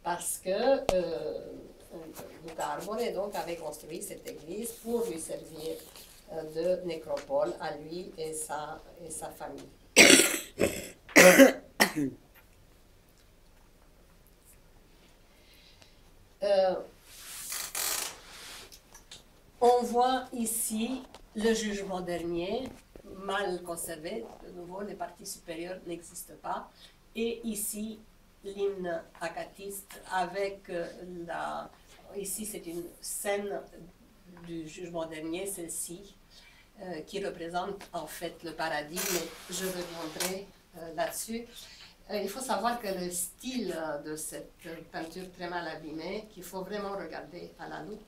parce que Luca Arbore donc, avait construit cette église pour lui servir de nécropole à lui et sa famille. On voit ici le jugement dernier, mal conservé. De nouveau, les parties supérieures n'existent pas. Et ici, l'hymne acatiste avec ici, c'est une scène du jugement dernier, celle-ci, qui représente en fait le paradis, mais je reviendrai là-dessus. Il faut savoir que le style de cette peinture très mal abîmée, qu'il faut vraiment regarder à la loupe,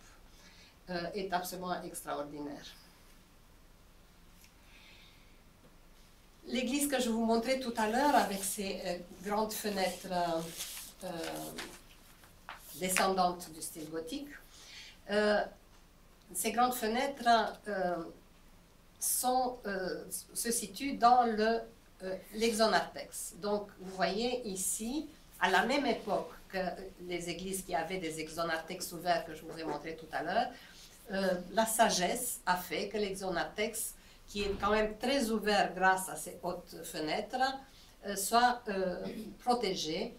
est absolument extraordinaire. L'église que je vous montrais tout à l'heure, avec ses grandes fenêtres descendantes du style gothique, ces grandes fenêtres se situent dans l'exonartex. Donc, vous voyez ici, à la même époque que les églises qui avaient des exonartex ouverts que je vous ai montré tout à l'heure, la sagesse a fait que l'exonartex, qui est quand même très ouvert grâce à ces hautes fenêtres, soit protégé.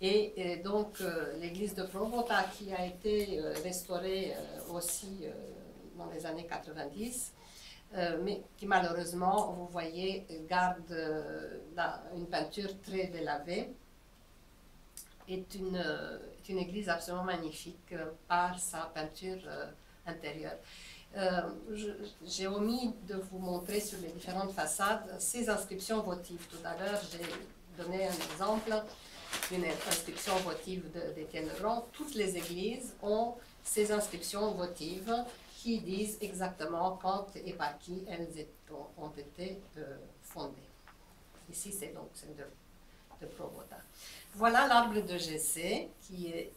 Et donc, l'église de Provota, qui a été restaurée aussi dans les années 90, mais qui malheureusement, vous voyez, garde une peinture très délavée, est une église absolument magnifique par sa peinture intérieure. J'ai omis de vous montrer sur les différentes façades ces inscriptions votives. Tout à l'heure, j'ai donné un exemple d'une inscription votive d'Étienne Legrand. Toutes les églises ont ces inscriptions votives qui disent exactement quand et par qui elles ont été fondées. Ici, c'est donc celle de Provota. Voilà l'arbre de Jessé, qui est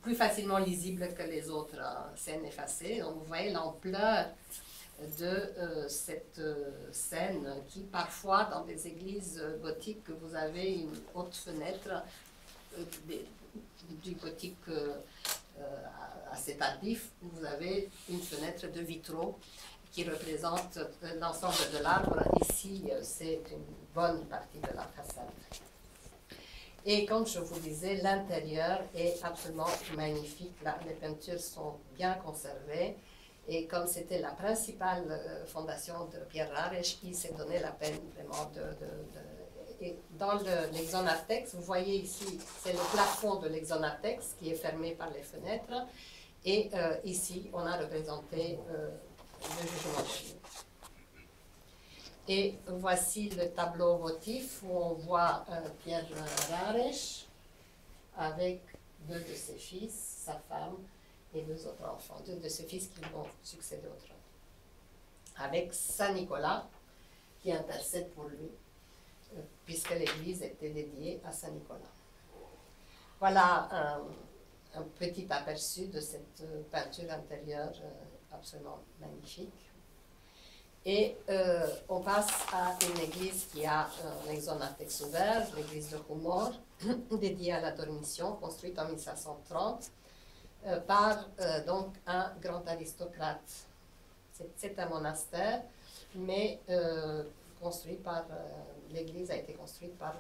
plus facilement lisible que les autres scènes effacées. Donc, vous voyez l'ampleur de cette scène qui, parfois, dans des églises gothiques, vous avez une haute fenêtre du gothique assez tardif, vous avez une fenêtre de vitraux qui représente l'ensemble de l'arbre. Ici, c'est une bonne partie de la façade. Et comme je vous disais, l'intérieur est absolument magnifique. Les peintures sont bien conservées. Et comme c'était la principale fondation de Pierre Raresch, il s'est donné la peine vraiment et dans l'exonartex, vous voyez ici, c'est le plafond de l'exonartex qui est fermé par les fenêtres. Et ici, on a représenté le jugement dernier. Et voici le tableau votif où on voit Pierre Raresch avec deux de ses fils, sa femme et deux autres enfants, deux de ses fils qui vont succéder au trône. Avec Saint Nicolas qui intercède pour lui, puisque l'église était dédiée à Saint Nicolas. Voilà un petit aperçu de cette peinture intérieure absolument magnifique. Et on passe à une église qui a un exonartex ouvert, l'église de Humor, dédiée à la Dormition, construite en 1530 par donc un grand aristocrate. C'est un monastère, mais construit par l'église a été construite par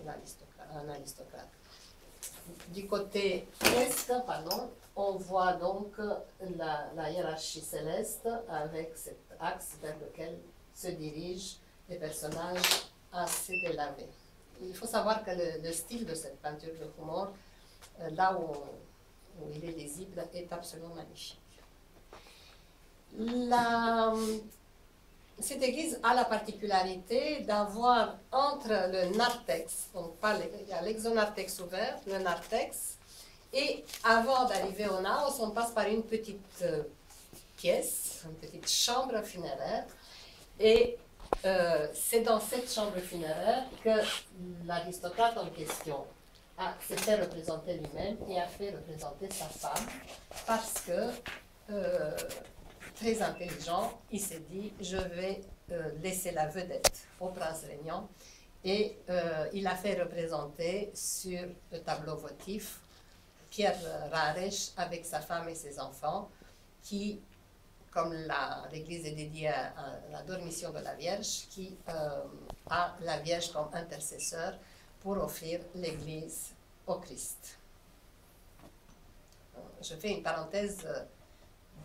un aristocrate. Du côté est, on voit donc la hiérarchie céleste avec cet axe vers lequel se dirigent les personnages assez délavés. Il faut savoir que le style de cette peinture de Humor, là où il est lisible, est absolument magnifique. Cette église a la particularité d'avoir entre le narthex, donc il y a l'exonartex ouvert, le narthex, et avant d'arriver au naos, on passe par une petite pièce, une petite chambre funéraire, et c'est dans cette chambre funéraire que l'aristocrate en question s'est fait représenter lui-même et a fait représenter sa femme, parce que très intelligent, il s'est dit, je vais laisser la vedette au prince régnant, et il a fait représenter sur le tableau votif Pierre Raresh avec sa femme et ses enfants, qui, comme l'église est dédiée à la dormition de la Vierge, qui a la Vierge comme intercesseur pour offrir l'église au Christ. Je fais une parenthèse,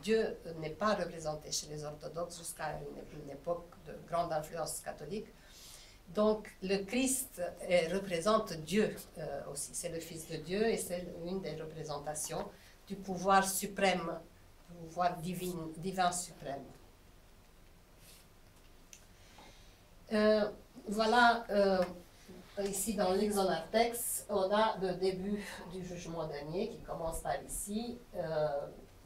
Dieu n'est pas représenté chez les orthodoxes jusqu'à une époque de grande influence catholique. Donc le Christ représente Dieu aussi, c'est le Fils de Dieu et c'est une des représentations du pouvoir suprême, pouvoir divin suprême. Voilà, ici dans l'Exonartex, on a le début du jugement dernier qui commence par ici.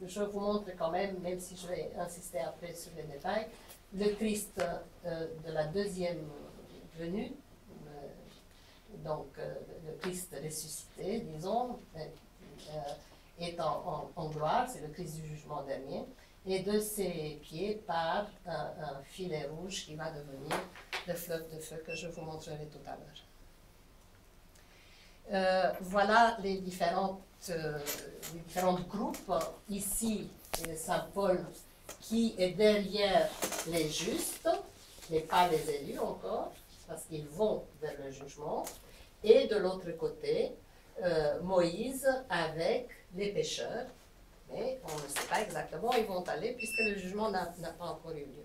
Je vous montre quand même si je vais insister après sur les détails, le Christ de la deuxième venue, donc le Christ ressuscité, disons, est en gloire, c'est le Christ du jugement dernier, et de ses pieds part un filet rouge qui va devenir le fleuve de feu que je vous montrerai tout à l'heure. Voilà les différents groupes. Ici, c'est Saint Paul qui est derrière les justes, mais pas les élus encore, parce qu'ils vont vers le jugement. Et de l'autre côté, Moïse avec les pécheurs, mais on ne sait pas exactement où ils vont aller puisque le jugement n'a pas encore eu lieu.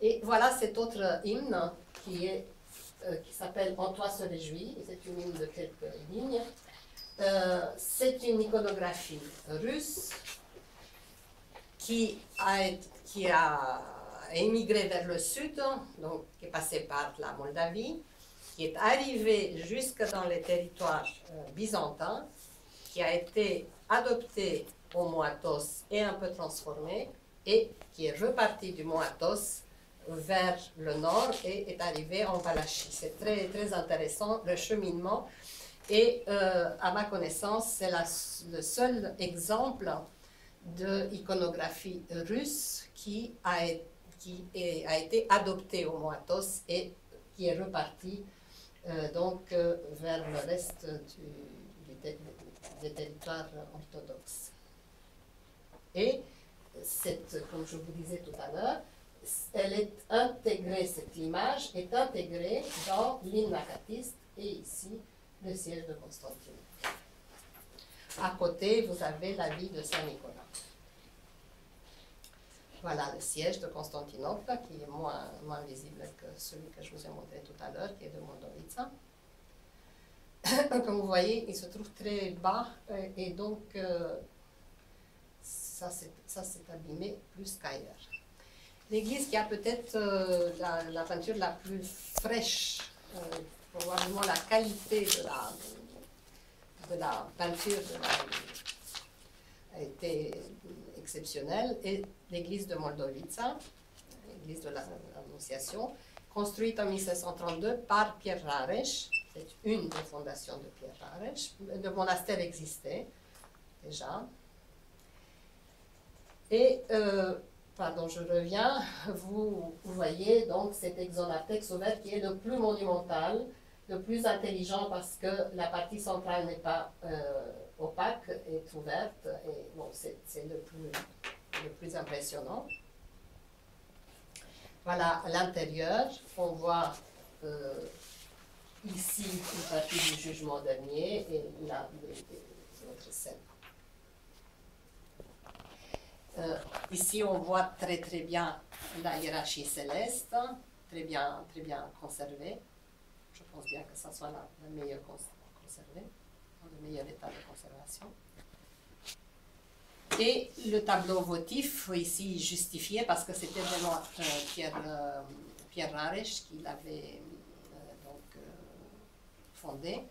Et voilà cet autre hymne qui s'appelle « En toi se réjouit », c'est une hymne de quelques lignes. C'est une iconographie russe qui a émigré vers le sud, donc qui est passé par la Moldavie, qui est arrivé jusque dans les territoires byzantins, qui a été adopté au mont Athos et un peu transformé, et qui est reparti du mont Athos vers le nord et est arrivé en Valachie. C'est très, très intéressant, le cheminement. Et à ma connaissance, c'est le seul exemple de iconographie russe qui a été adopté au mont Athos et qui est reparti donc vers le reste des territoires orthodoxes. Et comme je vous disais tout à l'heure, cette image est intégrée dans l'hymne acatiste et ici le siège de Constantinople. À côté, vous avez la vie de Saint Nicolas. Voilà le siège de Constantinople qui est moins visible que celui que je vous ai montré tout à l'heure, qui est de Mondovica. Comme vous voyez, il se trouve très bas et donc ça s'est abîmé plus qu'ailleurs. L'église qui a peut-être la peinture la plus fraîche, probablement la qualité de la peinture a été exceptionnelle, est l'église de Moldovica, l'église de l'Annonciation, construite en 1732 par Pierre Raresh. C'est une des fondations de Pierre Raresh. Le monastère existait déjà. Et, pardon, je reviens, vous voyez donc cet exonartex ouvert qui est le plus monumental, le plus intelligent parce que la partie centrale n'est pas opaque, est ouverte, et bon, c'est le plus impressionnant. Voilà, à l'intérieur, on voit ici une partie du jugement dernier et là, l'autre scène. Ici, on voit très très bien la hiérarchie céleste, très bien conservée. Je pense bien que ça soit la meilleure conservée, dans le meilleur état de conservation. Et le tableau votif, ici justifié, parce que c'était vraiment Pierre Raresh qui l'avait fondé.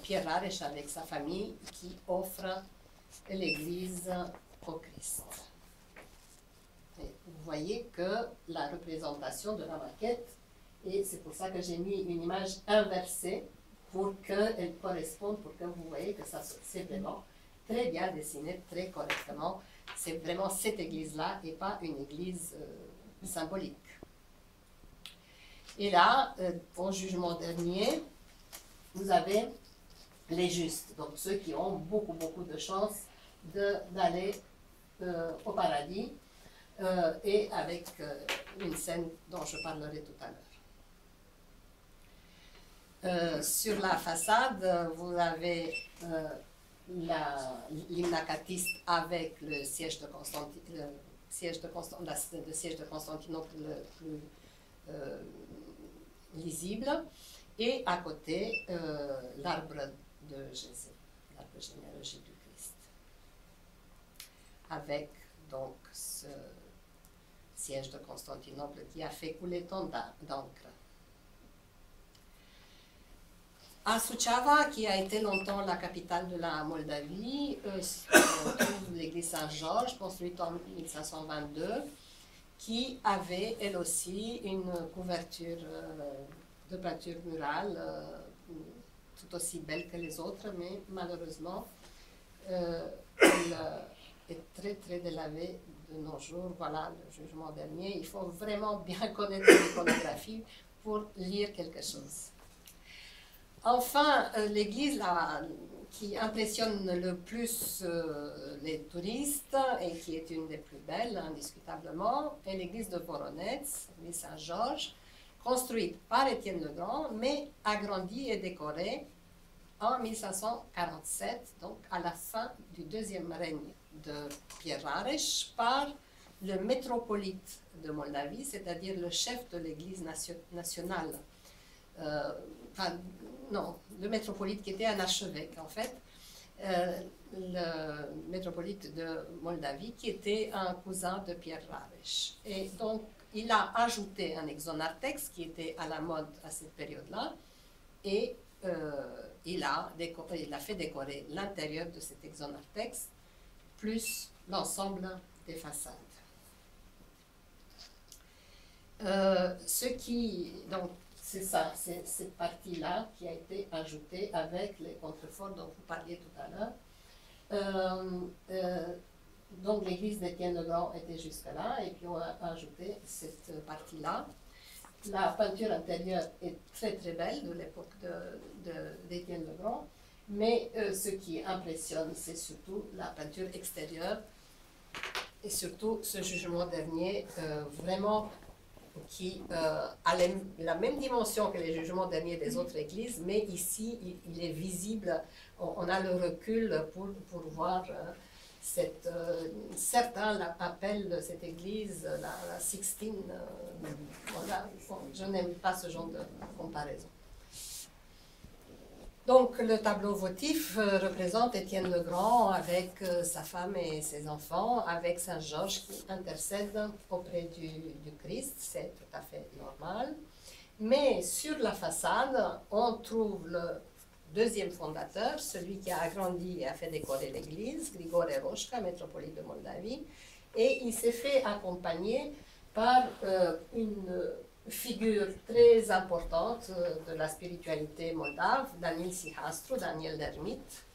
Pierre Raresh avec sa famille qui offre l'église au Christ. Et vous voyez que la représentation de la maquette, et c'est pour ça que j'ai mis une image inversée pour qu'elle corresponde, pour que vous voyez que c'est vraiment très bien dessiné, très correctement. C'est vraiment cette église-là et pas une église symbolique. Et là, au jugement dernier, vous avez les justes, donc ceux qui ont beaucoup de chances d'aller au paradis, et avec une scène dont je parlerai tout à l'heure. Sur la façade, vous avez l'hymne acatiste avec le siège de Constantinople le plus lisible, et à côté l'arbre de Jésus, l'arbre généalogique du Christ, avec donc ce siège de Constantinople qui a fait couler tant d'encre. À Suceava, qui a été longtemps la capitale de la Moldavie, on trouve l'église Saint-Georges, construite en 1522, qui avait elle aussi une couverture de peinture murale tout aussi belle que les autres, mais malheureusement, elle est très délavée de nos jours. Voilà le jugement dernier. Il faut vraiment bien connaître l'iconographie pour lire quelque chose. Enfin, l'église qui impressionne le plus les touristes et qui est une des plus belles, indiscutablement, est l'église de Voronezh, l'église Saint-Georges, construite par Étienne le Grand, mais agrandie et décorée en 1547, donc à la fin du deuxième règne de Pierre Rares, par le métropolite de Moldavie, c'est-à-dire le chef de l'église nationale. Non, le métropolite qui était un archevêque en fait, le métropolite de Moldavie qui était un cousin de Pierre Rares. Et donc il a ajouté un exonartex qui était à la mode à cette période-là, et il a fait décorer l'intérieur de cet exonartex plus l'ensemble des façades. Donc, c'est ça, c'est cette partie-là qui a été ajoutée avec les contreforts dont vous parliez tout à l'heure. Donc l'église d'Étienne le Grand était jusque-là, et puis on a ajouté cette partie-là. La peinture intérieure est très belle de l'époque d'Étienne le Grand, mais ce qui impressionne, c'est surtout la peinture extérieure, et surtout ce jugement dernier, vraiment qui a la même dimension que les jugements derniers des autres églises, mais ici, il est visible, on a le recul pour voir certains appellent cette église la Sixtine. Voilà, je n'aime pas ce genre de comparaison. Donc, le tableau votif représente Étienne le Grand avec sa femme et ses enfants, avec Saint Georges qui intercède auprès du Christ, c'est tout à fait normal. Mais sur la façade, on trouve le deuxième fondateur, celui qui a agrandi et a fait décorer l'église, Grigore Roșca, métropolite de Moldavie, et il s'est fait accompagner par une figure très importante de la spiritualité moldave, Daniel Sihastru, Daniel l'ermite,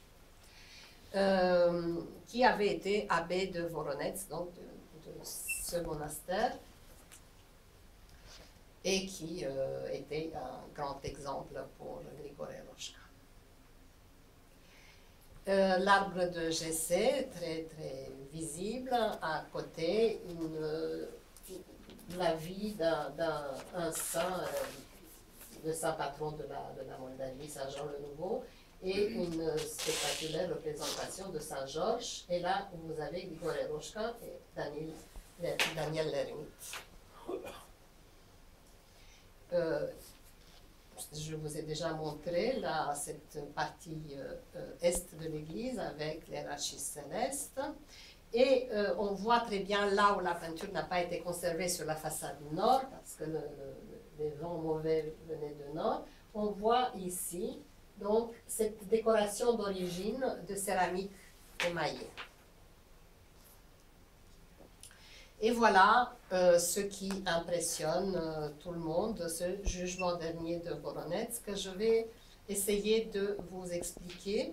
qui avait été abbé de Voronezh, donc de ce monastère, et qui était un grand exemple pour Grigore Roșca. L'arbre de Jessé, très visible, à côté, la vie d'un saint, le saint patron de la Moldavie, Saint Jean le Nouveau, et une spectaculaire représentation de Saint Georges. Et là, vous avez Grigore Roșca et Daniel l'ermite. Je vous ai déjà montré là, cette partie est de l'église avec les rachis célestes. Et on voit très bien là où la peinture n'a pas été conservée sur la façade nord, parce que les vents mauvais venaient de nord. On voit ici donc cette décoration d'origine de céramique émaillée. Et voilà ce qui impressionne tout le monde, ce jugement dernier de Voronezh, que je vais essayer de vous expliquer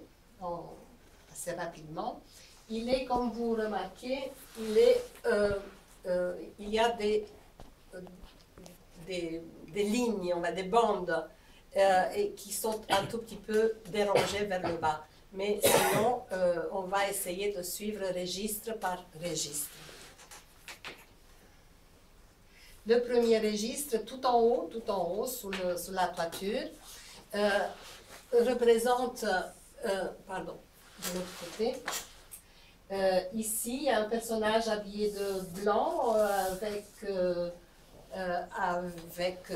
assez rapidement. Il est, comme vous remarquez, il y a des lignes, on a des bandes et qui sont un tout petit peu dérangés vers le bas. Mais sinon, on va essayer de suivre registre par registre. Le premier registre, tout en haut, sous la toiture, représente, pardon, de l'autre côté, ici, un personnage habillé de blanc, avec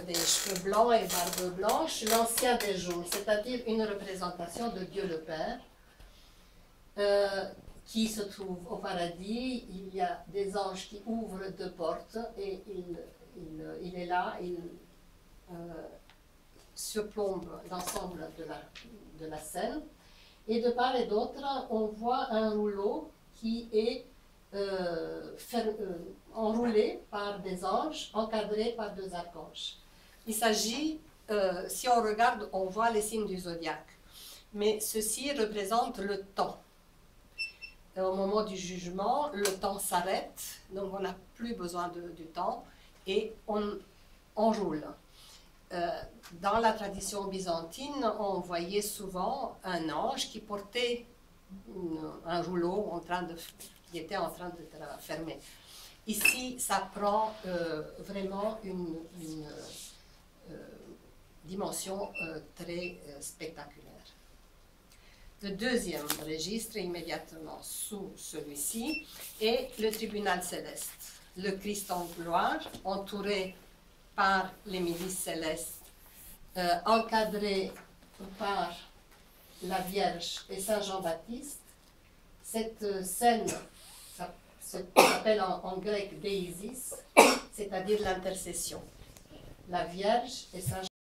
des cheveux blancs et barbe blanche, l'ancien des jours, c'est-à-dire une représentation de Dieu le Père, qui se trouve au paradis. Il y a des anges qui ouvrent deux portes et il est là, il surplombe l'ensemble de la scène. Et de part et d'autre, on voit un rouleau qui est enroulé par des anges, encadré par deux archanges. Il s'agit, si on regarde, on voit les signes du zodiaque, mais ceci représente le temps. Au moment du jugement, le temps s'arrête, donc on n'a plus besoin du temps, et on roule. Dans la tradition byzantine, on voyait souvent un ange qui portait un rouleau qui était en train d'être fermé. Ici, ça prend vraiment une dimension très spectaculaire. Le deuxième registre, immédiatement sous celui-ci, est le tribunal céleste. Le Christ en gloire, entouré par les milices célestes, encadré par la Vierge et Saint Jean-Baptiste. Cette scène s'appelle en grec Déisis, c'est-à-dire l'intercession. La Vierge et Saint